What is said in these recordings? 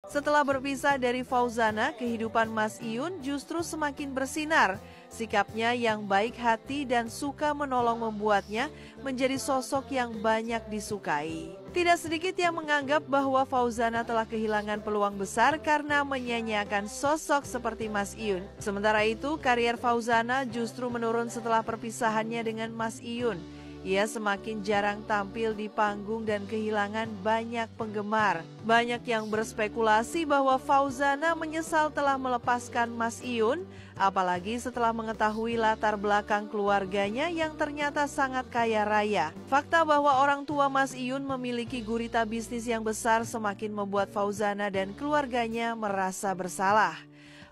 Setelah berpisah dari Fauzana, kehidupan Mas Iyun justru semakin bersinar. Sikapnya yang baik hati dan suka menolong membuatnya menjadi sosok yang banyak disukai. Tidak sedikit yang menganggap bahwa Fauzana telah kehilangan peluang besar karena menyanyiakan sosok seperti Mas Iyun. Sementara itu, karier Fauzana justru menurun setelah perpisahannya dengan Mas Iyun. Ia semakin jarang tampil di panggung dan kehilangan banyak penggemar. Banyak yang berspekulasi bahwa Fauzana menyesal telah melepaskan Mas Iyun, apalagi setelah mengetahui latar belakang keluarganya yang ternyata sangat kaya raya. Fakta bahwa orang tua Mas Iyun memiliki gurita bisnis yang besar semakin membuat Fauzana dan keluarganya merasa bersalah.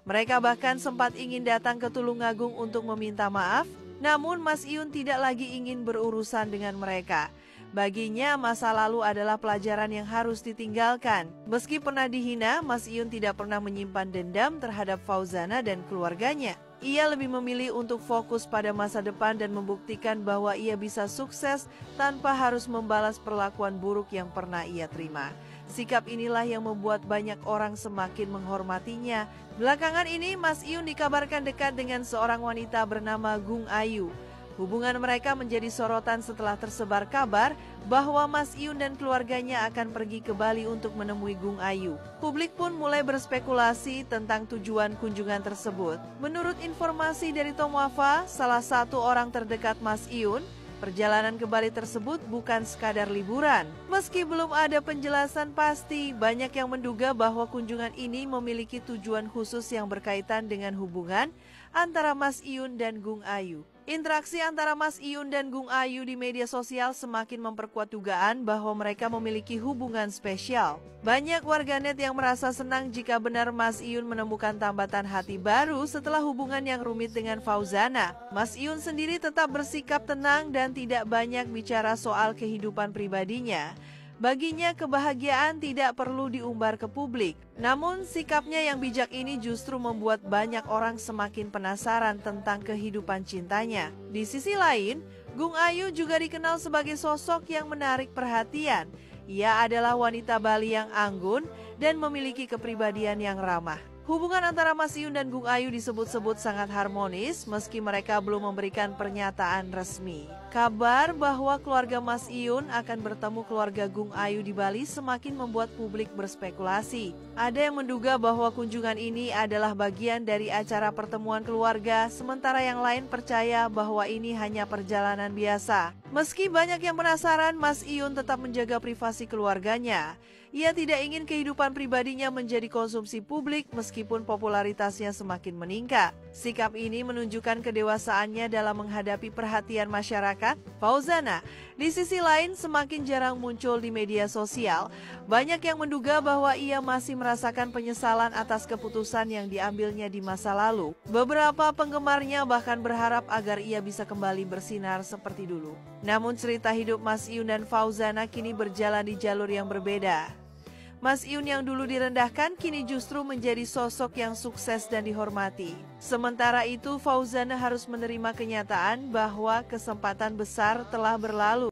Mereka bahkan sempat ingin datang ke Tulungagung untuk meminta maaf, namun Mas Iyun tidak lagi ingin berurusan dengan mereka. Baginya masa lalu adalah pelajaran yang harus ditinggalkan. Meski pernah dihina, Mas Iyun tidak pernah menyimpan dendam terhadap Fauzana dan keluarganya. Ia lebih memilih untuk fokus pada masa depan dan membuktikan bahwa ia bisa sukses tanpa harus membalas perlakuan buruk yang pernah ia terima. Sikap inilah yang membuat banyak orang semakin menghormatinya. Belakangan ini, Mas Iyun dikabarkan dekat dengan seorang wanita bernama Gung Ayu. Hubungan mereka menjadi sorotan setelah tersebar kabar bahwa Mas Iyun dan keluarganya akan pergi ke Bali untuk menemui Gung Ayu. Publik pun mulai berspekulasi tentang tujuan kunjungan tersebut. Menurut informasi dari Tom Wafa, salah satu orang terdekat Mas Iyun, perjalanan ke Bali tersebut bukan sekadar liburan. Meski belum ada penjelasan pasti, banyak yang menduga bahwa kunjungan ini memiliki tujuan khusus yang berkaitan dengan hubungan antara Mas Iyun dan Gung Ayu. Interaksi antara Mas Iyun dan Gung Ayu di media sosial semakin memperkuat dugaan bahwa mereka memiliki hubungan spesial. Banyak warganet yang merasa senang jika benar Mas Iyun menemukan tambatan hati baru setelah hubungan yang rumit dengan Fauzana. Mas Iyun sendiri tetap bersikap tenang dan tidak banyak bicara soal kehidupan pribadinya. Baginya kebahagiaan tidak perlu diumbar ke publik. Namun sikapnya yang bijak ini justru membuat banyak orang semakin penasaran tentang kehidupan cintanya. Di sisi lain, Gung Ayu juga dikenal sebagai sosok yang menarik perhatian. Ia adalah wanita Bali yang anggun dan memiliki kepribadian yang ramah. Hubungan antara Mas Iyun dan Gung Ayu disebut-sebut sangat harmonis meski mereka belum memberikan pernyataan resmi. Kabar bahwa keluarga Mas Iyun akan bertemu keluarga Gung Ayu di Bali semakin membuat publik berspekulasi. Ada yang menduga bahwa kunjungan ini adalah bagian dari acara pertemuan keluarga, sementara yang lain percaya bahwa ini hanya perjalanan biasa. Meski banyak yang penasaran, Mas Iyun tetap menjaga privasi keluarganya. Ia tidak ingin kehidupan pribadinya menjadi konsumsi publik meskipun popularitasnya semakin meningkat. Sikap ini menunjukkan kedewasaannya dalam menghadapi perhatian masyarakat. Fauzana, di sisi lain, semakin jarang muncul di media sosial. Banyak yang menduga bahwa ia masih merasakan penyesalan atas keputusan yang diambilnya di masa lalu. Beberapa penggemarnya bahkan berharap agar ia bisa kembali bersinar seperti dulu. Namun cerita hidup Mas Iyun dan Fauzana kini berjalan di jalur yang berbeda. Mas Iyun yang dulu direndahkan kini justru menjadi sosok yang sukses dan dihormati. Sementara itu, Fauzana harus menerima kenyataan bahwa kesempatan besar telah berlalu.